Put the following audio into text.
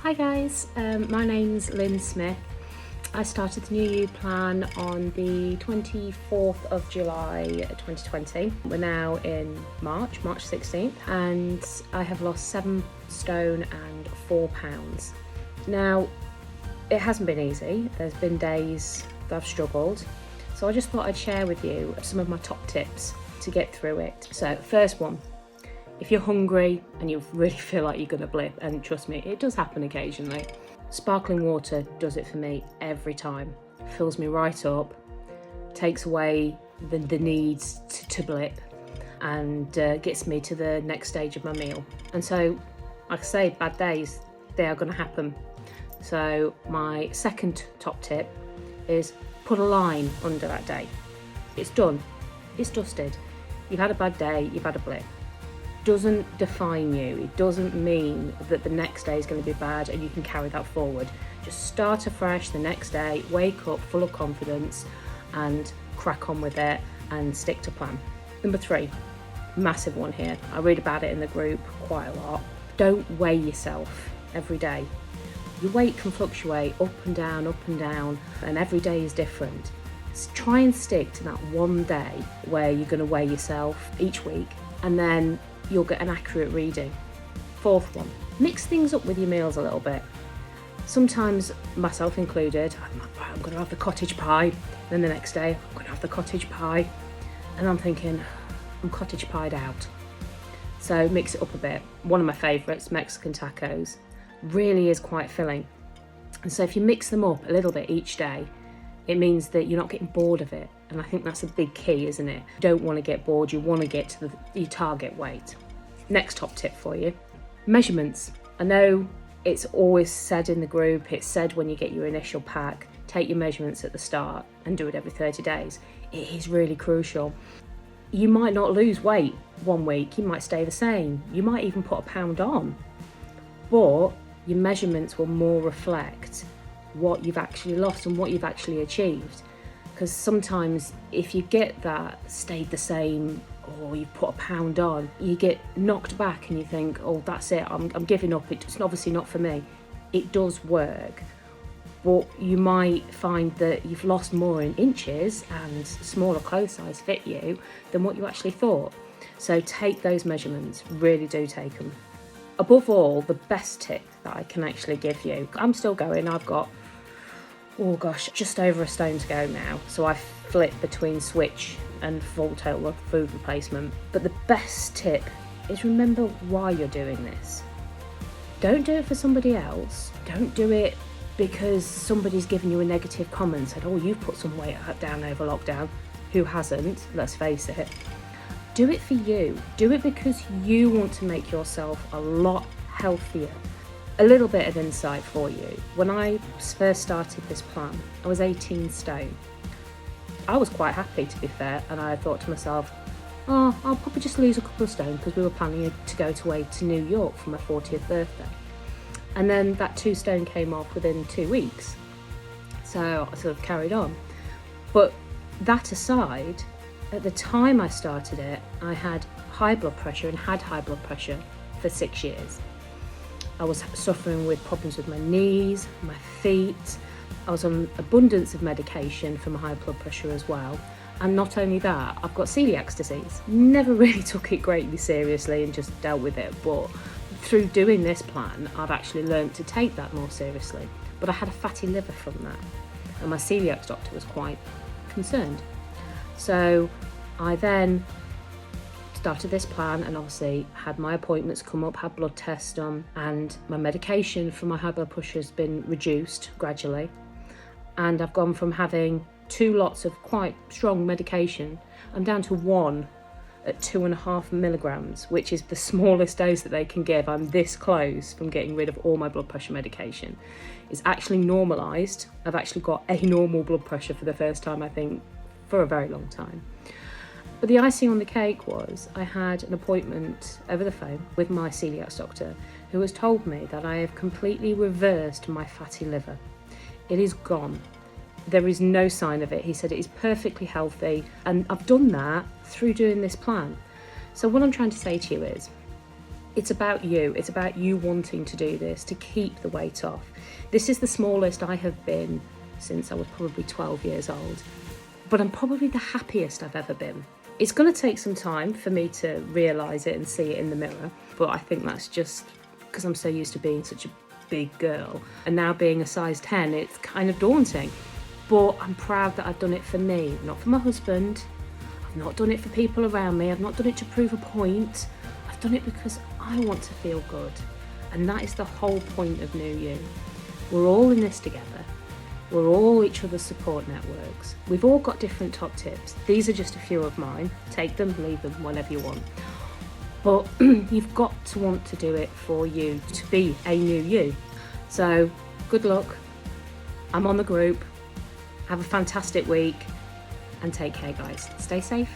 Hi guys, my name's Lynn Smith. I started the New You plan on the 24th of July 2020. We're now in March 16th, and I have lost 7 stone and 4 pounds. Now, it hasn't been easy. There's been days that I've struggled. So I just thought I'd share with you some of my top tips to get through it. So first one, if you're hungry and you really feel like you're going to blip, and trust me, it does happen occasionally, sparkling water does it for me every time. Fills me right up, takes away the need to blip, and gets me to the next stage of my meal. And so, like I say, bad days, they are going to happen. So my second top tip is put a line under that day. It's done, it's dusted. You've had a bad day, you've had a blip. Doesn't define you. It doesn't mean that the next day is going to be bad and you can carry that forward. Just start afresh the next day, wake up full of confidence and crack on with it and stick to plan. Number 3, massive one here. I read about it in the group quite a lot. Don't weigh yourself every day. Your weight can fluctuate up and down, and every day is different. So try and stick to that one day where you're going to weigh yourself each week, and then you'll get an accurate reading. 4th one, mix things up with your meals a little bit. Sometimes, myself included, I'm going to have the cottage pie, then the next day I'm going to have the cottage pie, and I'm thinking, I'm cottage pied out. So mix it up a bit. One of my favourites, Mexican tacos, really is quite filling. And so if you mix them up a little bit each day, it means that you're not getting bored of it. And I think that's a big key, isn't it? You don't want to get bored, you want to get to your target weight. Next top tip for you, measurements. I know it's always said in the group, it's said when you get your initial pack, take your measurements at the start and do it every 30 days. It is really crucial. You might not lose weight one week, you might stay the same. You might even put a pound on, but your measurements will more reflect what you've actually lost and what you've actually achieved. Because sometimes if you get that stayed the same or you put a pound on, you get knocked back and you think, oh, that's it, I'm giving up, it's obviously not for me. It does work, but you might find that you've lost more in inches and smaller clothes size fit you than what you actually thought. So take those measurements, really do take them. Above all, the best tip that I can actually give you, I'm still going, I've got just over a stone to go now. So I flip between switch and full total food replacement. But the best tip is remember why you're doing this. Don't do it for somebody else. Don't do it because somebody's given you a negative comment, said, oh, you've put some weight down over lockdown. Who hasn't? Let's face it. Do it for you. Do it because you want to make yourself a lot healthier. A little bit of insight for you. When I first started this plan, I was 18 stone. I was quite happy, to be fair, and I thought to myself, oh, I'll probably just lose a couple of stone because we were planning to go away to New York for my 40th birthday. And then that 2 stone came off within 2 weeks. So I sort of carried on. But that aside, at the time I started it, I had high blood pressure and had high blood pressure for 6 years. I was suffering with problems with my knees, my feet. I was on abundance of medication for my high blood pressure as well. And not only that, I've got celiac disease. Never really took it greatly seriously and just dealt with it. But through doing this plan, I've actually learned to take that more seriously. But I had a fatty liver from that. And my celiac doctor was quite concerned. So I then started this plan and obviously had my appointments come up, had blood tests done, and my medication for my high blood pressure has been reduced gradually. And I've gone from having 2 lots of quite strong medication, I'm down to 1 at 2.5 milligrams, which is the smallest dose that they can give. I'm this close from getting rid of all my blood pressure medication. It's actually normalised. I've actually got a normal blood pressure for the first time, I think, for a very long time. But the icing on the cake was I had an appointment over the phone with my celiac doctor, who has told me that I have completely reversed my fatty liver. It is gone. There is no sign of it. He said it is perfectly healthy, and I've done that through doing this plan. So what I'm trying to say to you is, It's about you. It's about you wanting to do this, to keep the weight off. This is the smallest I have been since I was probably 12 years old, but I'm probably the happiest I've ever been. It's going to take some time for me to realise it and see it in the mirror, but I think that's just because I'm so used to being such a big girl, and now being a size 10, it's kind of daunting. But I'm proud that I've done it for me, not for my husband. I've not done it for people around me. I've not done it to prove a point. I've done it because I want to feel good. And that is the whole point of New You. We're all in this together. We're all each other's support networks. We've all got different top tips. These are just a few of mine. Take them, leave them, whatever you want. But you've got to want to do it for you, to be a new you. So good luck. I'm on the group. Have a fantastic week and take care, guys. Stay safe.